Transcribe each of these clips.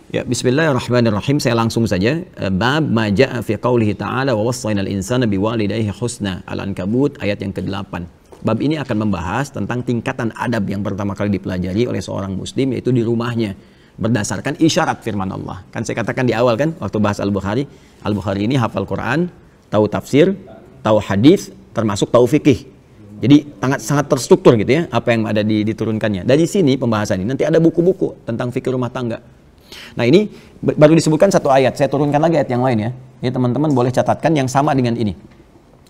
Ya, bismillahirrahmanirrahim. Saya langsung saja. Bab ma jaa fi qoulihi ta'ala wa wassaynal insana biwalidayhi husna. Al-Ankabut ayat yang ke-8. Bab ini akan membahas tentang tingkatan adab yang pertama kali dipelajari oleh seorang muslim, yaitu di rumahnya, berdasarkan isyarat firman Allah. Kan saya katakan di awal kan waktu bahas Al-Bukhari. Al-Bukhari ini hafal Quran, tahu tafsir, tahu hadis, termasuk tahu fikih. Jadi sangat terstruktur gitu ya apa yang ada diturunkannya. Dari sini pembahasan ini nanti ada buku-buku tentang fikih rumah tangga. Nah, ini baru disebutkan satu ayat. Saya turunkan lagi ayat yang lain ya. Jadi teman-teman boleh catatkan yang sama dengan ini.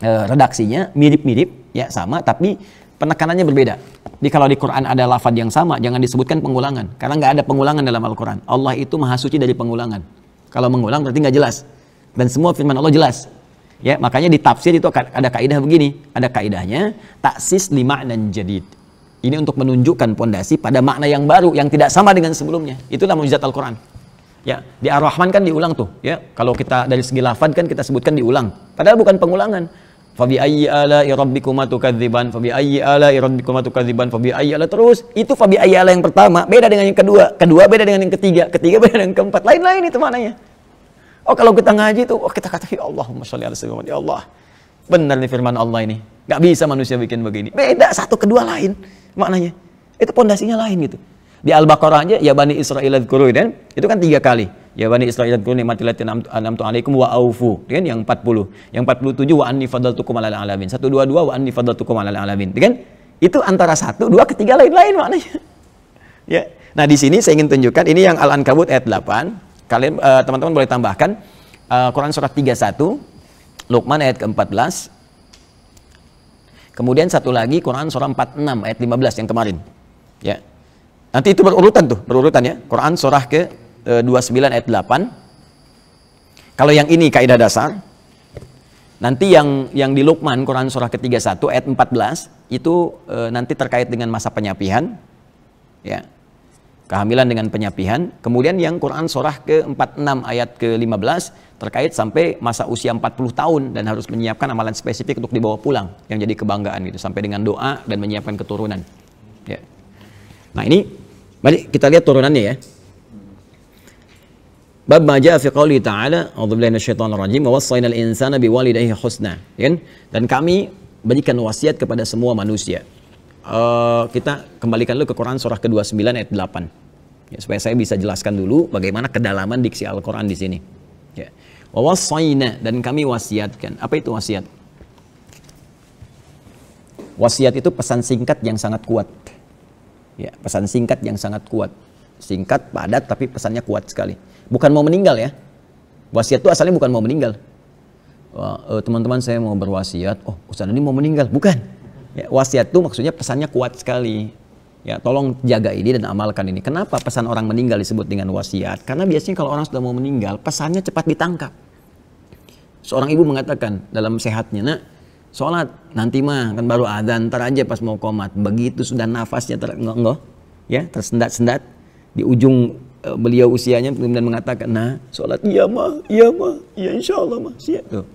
Redaksinya mirip-mirip ya, sama, tapi penekanannya berbeda. Jadi kalau di Quran ada lafaz yang sama, jangan disebutkan pengulangan, karena nggak ada pengulangan dalam Al-Quran. Allah itu maha suci dari pengulangan. Kalau mengulang berarti nggak jelas. Dan semua firman Allah jelas. Ya, makanya di tafsir itu ada kaidah begini. Ada kaidahnya taksis li ma'nan jadid. Ini untuk menunjukkan pondasi pada makna yang baru yang tidak sama dengan sebelumnya. Itulah mukjizat Al-Quran. Ya, di Ar-Rahman kan diulang tuh. Ya, kalau kita dari segi lafaz kan kita sebutkan diulang. Padahal bukan pengulangan. Fabi ayyi ala'i rabbikuma tukadziban, fabi ayyi ala'i rabbikuma tukadziban, fabi ayyi ala, terus. Itu fabi ayyi ala yang pertama beda dengan yang kedua, kedua beda dengan yang ketiga, ketiga beda dengan yang keempat. Lain-lain itu maknanya. Oh, kalau kita ngaji tuh, oh kita kata ya Allahumma sholli ala sayyidina, ya Allah. Benar nih firman Allah ini. Nggak bisa manusia bikin begini. Beda satu kedua lain maknanya. Itu pondasinya lain gitu. Di Al-Baqarah aja ya Bani Israil dzkuru kan? Itu kan 3 kali. Ya Bani Israil dzkuru nikmati allati an'amtu 'alaikum wa aufu. Kan yang 40. Yang 47 wa anni fadaltukum 'alal 'alamin. 122 wa anni fadaltukum 'alal 'alamin. Kan? Itu antara 1, 2, ketiga lain-lain maknanya. Ya. Nah, di sini saya ingin tunjukkan ini yang Al-Ankabut ayat 8. Kalian teman-teman boleh tambahkan Quran surah 31, Luqman ayat ke-14. Kemudian satu lagi Quran surah 46 ayat 15 yang kemarin. Ya. Nanti itu berurutan ya. Quran surah ke-29 ayat 8. Kalau yang ini kaidah dasar. Nanti yang di Luqman Quran surah ke-31 ayat 14 itu nanti terkait dengan masa penyapihan. Ya. Kehamilan dengan penyapihan. Kemudian yang Quran surah ke-46 ayat ke-15 terkait sampai masa usia 40 tahun dan harus menyiapkan amalan spesifik untuk dibawa pulang yang jadi kebanggaan gitu, sampai dengan doa dan menyiapkan keturunan. Ya. Nah, ini mari kita lihat turunannya ya. Bab ma jaa fi qouli ta'ala, a'udzubillahi minasyaitonir rajim, wa wassaynal insana biwalidayhi husna. Ya. Dan kami berikan wasiat kepada semua manusia. Kita kembalikan dulu ke Quran surah ke-29 ayat 8. Ya, supaya saya bisa jelaskan dulu bagaimana kedalaman diksi Al-Quran di sini. Ya. Wa wassayna, dan kami wasiatkan. Apa itu wasiat? Wasiat itu pesan singkat yang sangat kuat. Ya, pesan singkat yang sangat kuat. Singkat, padat, tapi pesannya kuat sekali. Bukan mau meninggal ya. Wasiat itu asalnya bukan mau meninggal. Teman-teman saya mau berwasiat, oh Ustaz ini mau meninggal. Bukan. Ya, wasiat itu maksudnya pesannya kuat sekali. Ya, tolong jaga ini dan amalkan ini. Kenapa pesan orang meninggal disebut dengan wasiat? Karena biasanya kalau orang sudah mau meninggal, pesannya cepat ditangkap. Seorang ibu mengatakan dalam sehatnya, nak, sholat nanti mah kan baru adzan, ntar aja pas mau qomat. Begitu sudah nafasnya tersendat-sendat di ujung beliau usianya, kemudian mengatakan, nah sholat iya mah, iya insya Allah mah, siap tuh.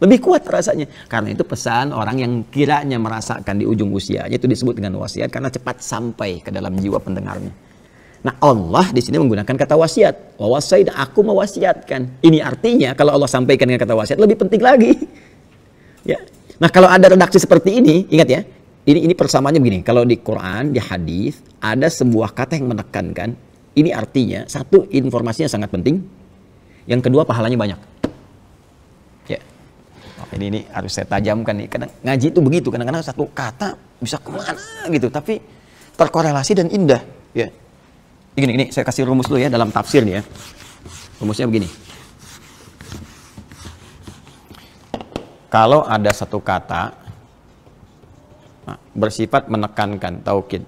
Lebih kuat rasanya. Karena itu pesan orang yang kiranya merasakan di ujung usianya itu disebut dengan wasiat karena cepat sampai ke dalam jiwa pendengarnya. Nah, Allah di sini menggunakan kata wasiat. Wa wasaina, aku mewasiatkan. Ini artinya kalau Allah sampaikan dengan kata wasiat lebih penting lagi. Ya. Nah, kalau ada redaksi seperti ini, ingat ya. Ini persamaannya begini. Kalau di Quran, di hadis ada sebuah kata yang menekankan, ini artinya satu, informasinya sangat penting. Yang kedua, pahalanya banyak. Ya. Ini harus saya tajamkan nih. Kadang ngaji itu begitu, kadang-kadang satu kata bisa kemana gitu, tapi terkorelasi dan indah. Ya, ini saya kasih rumus dulu ya dalam tafsir nih ya. Rumusnya begini. Kalau ada satu kata bersifat menekankan taukid,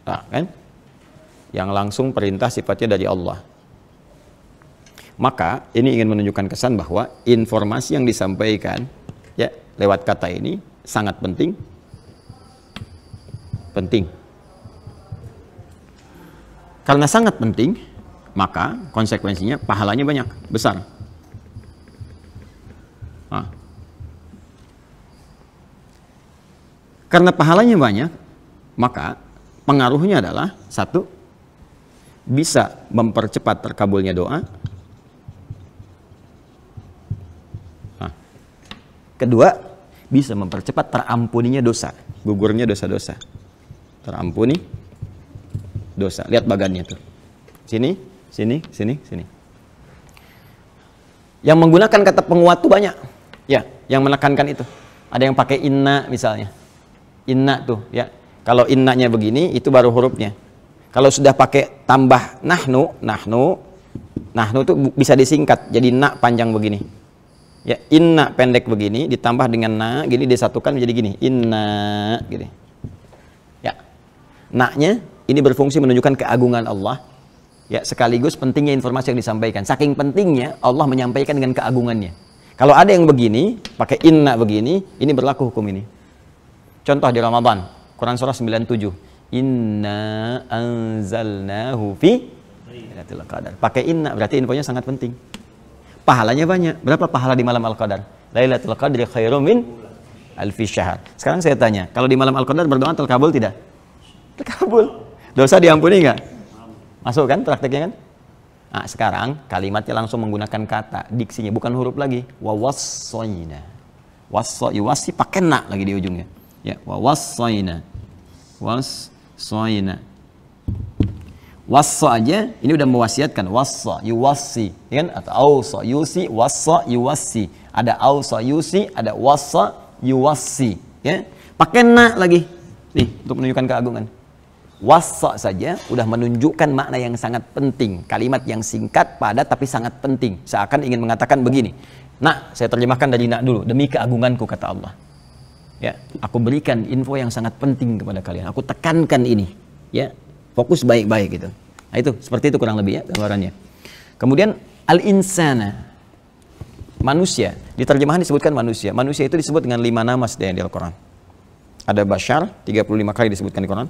nah, kan? Yang langsung perintah sifatnya dari Allah. Maka ini ingin menunjukkan kesan bahwa informasi yang disampaikan ya lewat kata ini sangat penting. Karena sangat penting, maka konsekuensinya pahalanya banyak, besar. Nah. Karena pahalanya banyak, maka pengaruhnya adalah satu, bisa mempercepat terkabulnya doa. Nah, kedua, bisa mempercepat terampuninya dosa, gugurnya dosa-dosa. Terampuni dosa. Lihat bagannya tuh. Sini, sini, sini, sini. Yang menggunakan kata penguat tuh banyak. Ya, yang menekankan itu. Ada yang pakai inna misalnya. Inna tuh, ya. Kalau innanya begini, itu baru hurufnya. Kalau sudah pakai tambah nahnu tuh bisa disingkat jadi na panjang begini. Ya, inna pendek begini ditambah dengan na, gini disatukan menjadi gini, inna gini. Ya. Na-nya ini berfungsi menunjukkan keagungan Allah. Ya, sekaligus pentingnya informasi yang disampaikan. Saking pentingnya Allah menyampaikan dengan keagungannya. Kalau ada yang begini, pakai inna begini, ini berlaku hukum ini. Contoh di Ramadan, Quran surah 97. Inna anzalnahu fi Lailatul Qadar. Pakai inna berarti infonya sangat penting. Pahalanya banyak. Berapa pahala di malam Al-Qadar? Lailatul Qadri khairum min alfi syahr. Sekarang saya tanya, kalau di malam Al-Qadar berdoa terkabul tidak? Terkabul. Dosa diampuni enggak? Masuk kan prakteknya kan? Nah, sekarang kalimatnya langsung menggunakan kata, diksinya bukan huruf lagi. Wa wassayna. Wasi pakai na lagi di ujungnya. Ya, wa wassayna. Wassayna. Wassa aja ini udah mewasiatkan. Wassa, yuwassi, ya kan? Atau ausa, yusi, wassa, yuwassi. Ada ausa, yusi, ada wassa, yuwassi, ya. Pakai na lagi. Nih, untuk menunjukkan keagungan. Wassa saja udah menunjukkan makna yang sangat penting. Kalimat yang singkat, padat tapi sangat penting. Seakan ingin mengatakan begini. Nah, saya terjemahkan dari nak dulu. Demi keagunganku, kata Allah. Ya, aku berikan info yang sangat penting kepada kalian. Aku tekankan ini. Ya, fokus baik-baik gitu. Nah, itu seperti itu kurang lebih ya gambarannya. Kemudian al-insana. Manusia. Di terjemahan disebutkan manusia. Manusia itu disebut dengan 5 nama di Al-Quran. Ada bashar, 35 kali disebutkan di Quran.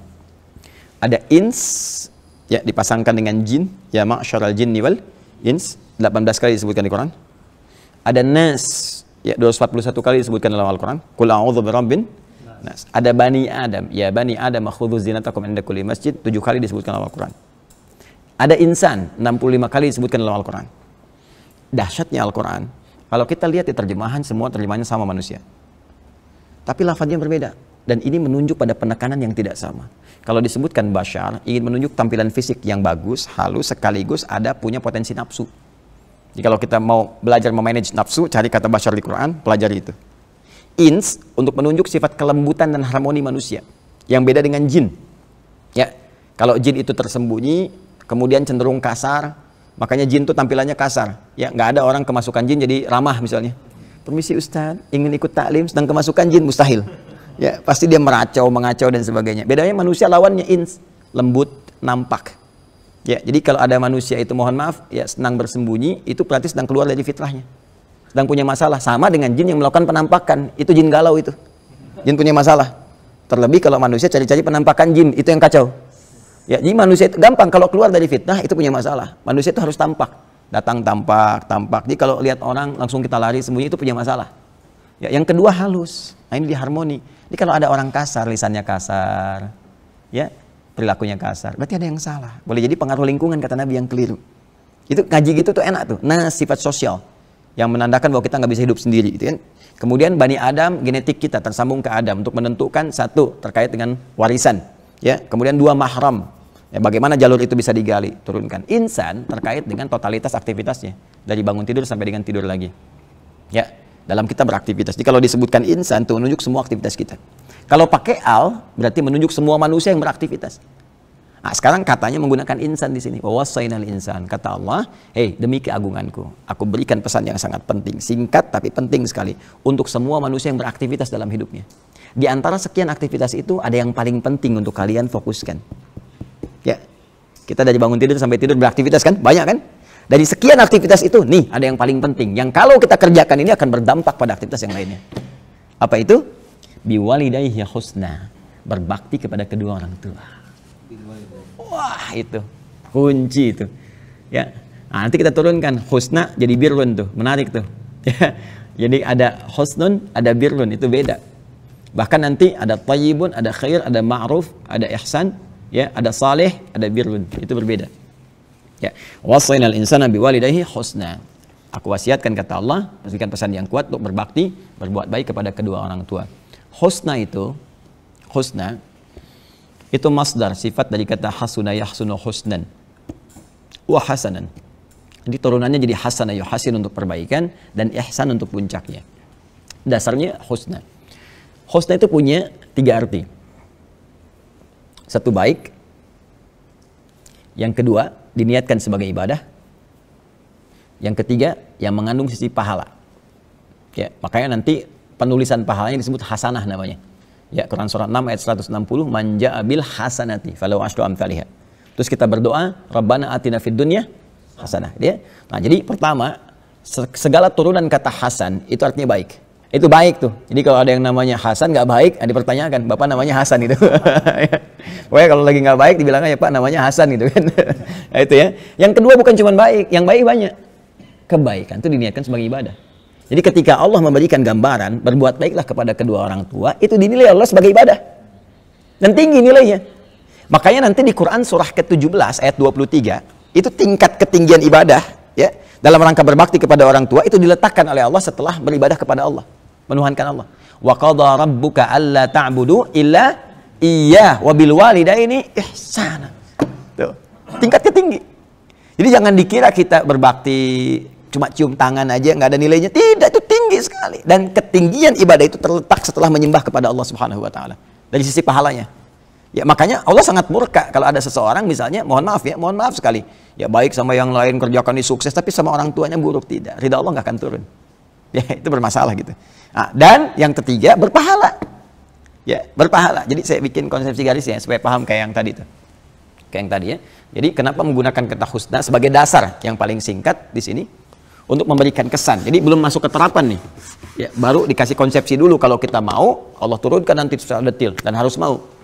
Ada ins, ya dipasangkan dengan jin, ya ma'syaral jinni wal ins, 18 kali disebutkan di Quran. Ada nas, ya 241 kali disebutkan dalam Al-Quran. Qul a'udzu birabbin nas. Ada bani Adam, ya bani Adam khudzu zinatakum 'inda kulli masjid, 7 kali disebutkan dalam Al-Quran. Ada insan, 65 kali disebutkan dalam Al-Quran. Dahsyatnya Al-Quran, kalau kita lihat di terjemahan, semua terjemahannya sama manusia. Tapi lafadznya berbeda. Dan ini menunjuk pada penekanan yang tidak sama. Kalau disebutkan bashar, ingin menunjuk tampilan fisik yang bagus, halus, sekaligus ada punya potensi nafsu. Jadi kalau kita mau belajar memanage nafsu, cari kata bashar di Quran, pelajari itu. Ins, untuk menunjuk sifat kelembutan dan harmoni manusia. Yang beda dengan jin. Ya, kalau jin itu tersembunyi, kemudian cenderung kasar, makanya jin itu tampilannya kasar. Ya, nggak ada orang kemasukan jin jadi ramah misalnya. Permisi Ustaz, ingin ikut taklim, sedang kemasukan jin, mustahil. Ya, pasti dia mengacau dan sebagainya. Bedanya manusia lawannya ins, lembut, nampak. Ya, jadi kalau ada manusia itu mohon maaf, ya senang bersembunyi, itu berarti sedang keluar dari fitrahnya. Sedang punya masalah. Sama dengan jin yang melakukan penampakan, itu jin galau itu. Jin punya masalah. Terlebih kalau manusia cari-cari penampakan jin, itu yang kacau. Ya, jadi manusia itu gampang kalau keluar dari fitnah itu punya masalah. Manusia itu harus tampak. Datang tampak. Jadi kalau lihat orang langsung kita lari sembunyi itu punya masalah. Ya, yang kedua halus. Nah, ini diharmoni. Jadi kalau ada orang kasar, lisannya kasar, ya perilakunya kasar, berarti ada yang salah. Boleh jadi pengaruh lingkungan, kata Nabi, yang keliru. Itu ngaji gitu tuh enak tuh. Nah, sifat sosial yang menandakan bahwa kita nggak bisa hidup sendiri, gitu kan? Kemudian Bani Adam, genetik kita tersambung ke Adam untuk menentukan satu terkait dengan warisan, ya. Kemudian 2 mahram. Ya, bagaimana jalur itu bisa digali, turunkan. Insan terkait dengan totalitas aktivitasnya dari bangun tidur sampai dengan tidur lagi. Ya. Dalam kita beraktivitas. Jadi kalau disebutkan insan itu menunjuk semua aktivitas kita. Kalau pakai al berarti menunjuk semua manusia yang beraktivitas. Nah, sekarang katanya menggunakan insan di sini. Wa wassaynal insan. Kata Allah, "Hei, demi keagunganku, aku berikan pesan yang sangat penting, singkat tapi penting sekali untuk semua manusia yang beraktivitas dalam hidupnya. Di antara sekian aktivitas itu ada yang paling penting untuk kalian fokuskan." Ya. Kita dari bangun tidur sampai tidur beraktivitas kan? Banyak kan? Dari sekian aktivitas itu, nih ada yang paling penting. Yang kalau kita kerjakan ini akan berdampak pada aktivitas yang lainnya. Apa itu? Biwalidayhi husna. Berbakti kepada kedua orang tua. Wah, itu kunci itu. Ya. Nah, nanti kita turunkan husna jadi birrun tuh. Menarik tuh. Ya. Jadi ada husnun, ada birrun, itu beda. Bahkan nanti ada thayyibun, ada khair, ada ma'ruf, ada ihsan, ya, ada saleh, ada birrun. Itu berbeda. Ya, wasainal insana biwalidayhi husna. Aku wasiatkan, kata Allah, berikan pesan yang kuat untuk berbakti, berbuat baik kepada kedua orang tua. Husna itu masdar, sifat dari kata hasuna yahsunu husnan wa hasanan. Jadi turunannya jadi hasana yuhasin untuk perbaikan dan ihsan untuk puncaknya. Dasarnya husna. Husna itu punya 3 arti. Satu, baik. Yang kedua, diniatkan sebagai ibadah. Yang ketiga, yang mengandung sisi pahala. Ya, makanya nanti penulisan pahalanya disebut hasanah namanya. Ya, Quran surat 6 ayat 160, man ja'a bil hasanati falahu asyru amsalihha. Terus kita berdoa, Rabbana atina fid dunya hasanah. Ya. Nah, jadi pertama, segala turunan kata hasan itu artinya baik. Itu baik tuh. Jadi kalau ada yang namanya Hasan nggak baik, dipertanyakan, Bapak namanya Hasan itu. Pokoknya kalau lagi nggak baik dibilangnya, ya Pak namanya Hasan gitu kan. Nah, itu ya. Yang kedua bukan cuma baik, yang baik banyak. Kebaikan itu diniatkan sebagai ibadah. Jadi ketika Allah memberikan gambaran, berbuat baiklah kepada kedua orang tua, itu dinilai Allah sebagai ibadah. Dan tinggi nilainya. Makanya nanti di Quran surah ke-17 ayat 23, itu tingkat ketinggian ibadah, ya, dalam rangka berbakti kepada orang tua itu diletakkan oleh Allah setelah beribadah kepada Allah, menuhankan Allah. Wa qadha rabbuka alla ta'budu illa iyyah wa bil walidaini ihsana. Tuh, tingkat ketinggi. Jadi jangan dikira kita berbakti cuma cium tangan aja nggak ada nilainya. Tidak, itu tinggi sekali. Dan ketinggian ibadah itu terletak setelah menyembah kepada Allah Subhanahu wa taala. Dari sisi pahalanya. Ya, makanya Allah sangat murka kalau ada seseorang misalnya, mohon maaf sekali. Ya, baik sama yang lain, kerjakan ini sukses, tapi sama orang tuanya buruk, tidak. Ridha Allah nggak akan turun. Ya, itu bermasalah gitu. Nah, dan yang ketiga, berpahala. Ya, berpahala. Jadi saya bikin konsepsi garisnya supaya paham kayak yang tadi tuh. Kayak yang tadi ya. Jadi kenapa menggunakan kata husna sebagai dasar yang paling singkat di sini untuk memberikan kesan. Jadi belum masuk ke terapan nih. Ya, baru dikasih konsepsi dulu, kalau kita mau Allah turunkan nanti secara detail dan harus mau.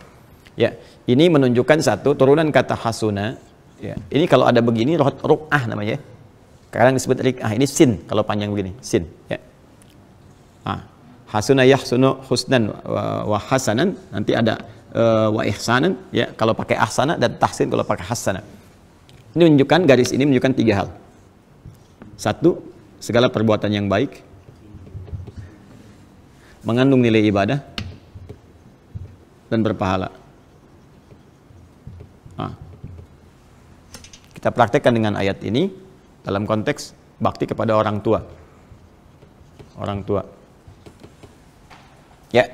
Ya, ini menunjukkan satu turunan kata hasuna. Ya, ini kalau ada begini ru'ah namanya. Kadang disebut rik'ah. Ini sin kalau panjang begini, sin. Ya. Hasuna yahsunu husnan wa hasanan, nanti ada wa ihsanan, ya, kalau pakai ahsana, dan tahsin kalau pakai hasana. Ini menunjukkan, garis ini menunjukkan 3 hal. Satu, segala perbuatan yang baik mengandung nilai ibadah dan berpahala. Kita praktekkan dengan ayat ini dalam konteks bakti kepada orang tua. Orang tua. Ya.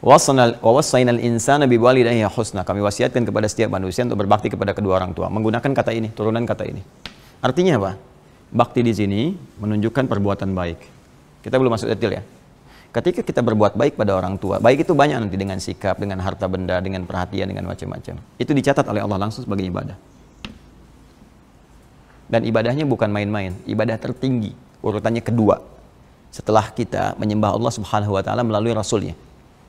Wassainal insana biwalidayhi husna. Kami wasiatkan kepada setiap manusia untuk berbakti kepada kedua orang tua. Menggunakan kata ini, turunan kata ini. Artinya apa? Bakti di sini menunjukkan perbuatan baik. Kita belum masuk detail ya. Ketika kita berbuat baik pada orang tua, baik itu banyak nanti, dengan sikap, dengan harta benda, dengan perhatian, dengan macam-macam. Itu dicatat oleh Allah langsung sebagai ibadah. Dan ibadahnya bukan main-main, ibadah tertinggi, urutannya kedua setelah kita menyembah Allah Subhanahu wa taala melalui rasulnya.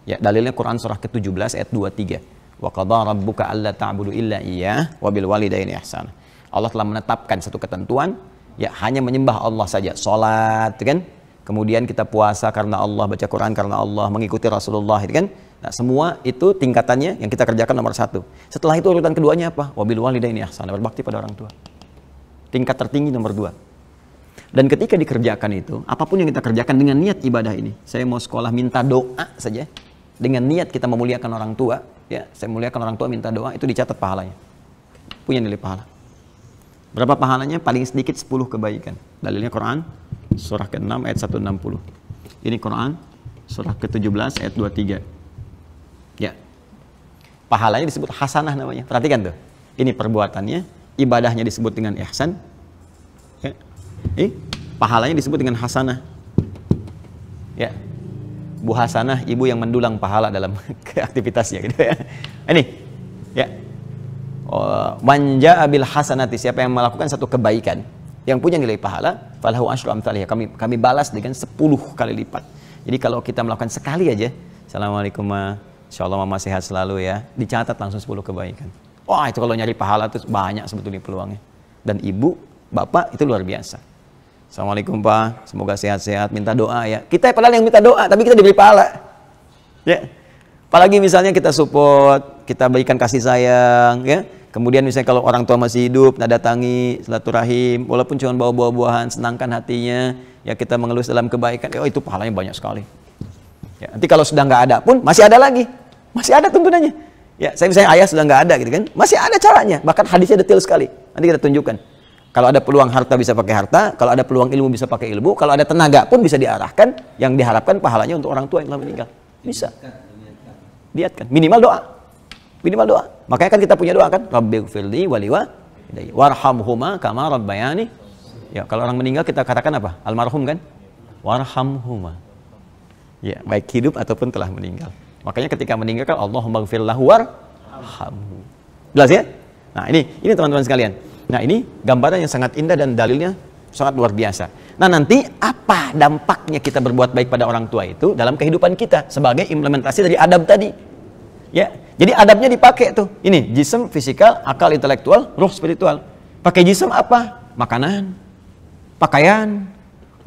Ya, dalilnya Quran surah ke-17 ayat 23. Wa qadha rabbuka alla ta'budu illa iyyah wa bil walidaini ihsana. Allah telah menetapkan satu ketentuan, ya, hanya menyembah Allah saja, salat, kan? Kemudian kita puasa karena Allah, baca Quran karena Allah, mengikuti Rasulullah, kan? Nah, semua itu tingkatannya yang kita kerjakan nomor 1. Setelah itu urutan keduanya apa? Wa bil walidaini ihsana, berbakti pada orang tua. Tingkat tertinggi nomor 2. Dan ketika dikerjakan itu, apapun yang kita kerjakan dengan niat ibadah ini, saya mau sekolah minta doa saja, dengan niat kita memuliakan orang tua, ya, saya muliakan orang tua, minta doa, itu dicatat pahalanya. Punya nilai pahala. Berapa pahalanya? Paling sedikit 10 kebaikan. Dalilnya Quran surah ke-6 ayat 160. Ini Quran surah ke-17 ayat 23. Ya. Pahalanya disebut hasanah namanya. Perhatikan tuh. Ini perbuatannya, ibadahnya disebut dengan ihsan. Ya. Pahalanya disebut dengan hasanah. Ya. Bu Hasanah, ibu yang mendulang pahala dalam aktivitasnya gitu ya. Ini. Ya. Man jaa bil hasanati, siapa yang melakukan satu kebaikan yang punya nilai pahala, falahu asyru amsalihha, kami balas dengan 10 kali lipat. Jadi kalau kita melakukan sekali aja, assalamualaikum ma, insyaallah mama sehat selalu ya, dicatat langsung 10 kebaikan. Wah, itu kalau nyari pahala itu banyak sebetulnya peluangnya. Dan ibu, bapak itu luar biasa. Assalamualaikum Pak, semoga sehat-sehat, minta doa ya. Kita padahal yang minta doa, tapi kita diberi pahala. Ya. Apalagi misalnya kita support, kita berikan kasih sayang, ya. Kemudian misalnya kalau orang tua masih hidup, datangi, silaturahim, walaupun cuma bawa buah-buahan, senangkan hatinya, ya kita mengelus dalam kebaikan, oh itu pahalanya banyak sekali. Ya, nanti kalau sudah nggak ada pun masih ada lagi, masih ada tuntunannya. Ya, saya misalnya ayah sudah nggak ada gitu kan, masih ada caranya, bahkan hadisnya detail sekali. Nanti kita tunjukkan. Kalau ada peluang harta bisa pakai harta, kalau ada peluang ilmu bisa pakai ilmu, kalau ada tenaga pun bisa diarahkan, yang diharapkan pahalanya untuk orang tua yang telah meninggal. Bisa. Lihatkan, minimal doa. Minimal doa. Makanya kan kita punya doa kan, Rabbighfirli waliwalidayya warhamhuma kama rabbayani. Ya, kalau orang meninggal kita katakan apa? Almarhum kan? Warhamhuma. Ya, baik hidup ataupun telah meninggal. Makanya ketika meninggal kan Allahumma ighfir lahu warhamhu. Jelas ya? Nah, ini teman-teman sekalian. Nah, ini gambaran yang sangat indah dan dalilnya sangat luar biasa. Nah, nanti apa dampaknya kita berbuat baik pada orang tua itu dalam kehidupan kita sebagai implementasi dari adab tadi? Ya, jadi adabnya dipakai tuh. Ini jism, fisikal, akal, intelektual, ruh, spiritual. Pakai jism apa? Makanan, pakaian.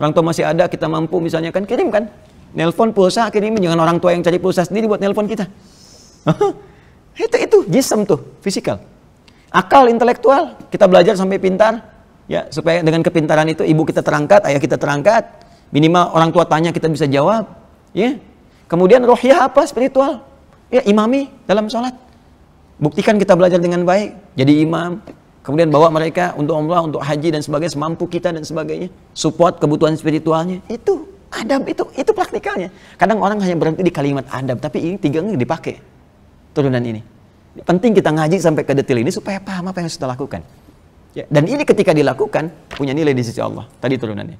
Orang tua masih ada, kita mampu misalnya kan kirimkan. Nelpon, pulsa, kirimin. Jangan orang tua yang cari pulsa sendiri buat nelpon kita. Itu jism tuh, fisikal. Akal, intelektual, kita belajar sampai pintar. Ya, supaya dengan kepintaran itu ibu kita terangkat, ayah kita terangkat. Minimal orang tua tanya kita bisa jawab. Ya. Kemudian rohiyah apa? Spiritual. Ya, imami dalam sholat. Buktikan kita belajar dengan baik. Jadi imam. Kemudian bawa mereka untuk umrah, untuk haji dan sebagainya. Semampu kita dan sebagainya. Support kebutuhan spiritualnya. Itu adab, itu praktikalnya. Kadang orang hanya berhenti di kalimat adab. Tapi ini tiga ini dipakai. Turunan ini. Penting kita ngaji sampai ke detail ini supaya paham apa yang harus kita lakukan. Ya, dan ini ketika dilakukan punya nilai di sisi Allah. Tadi turunannya.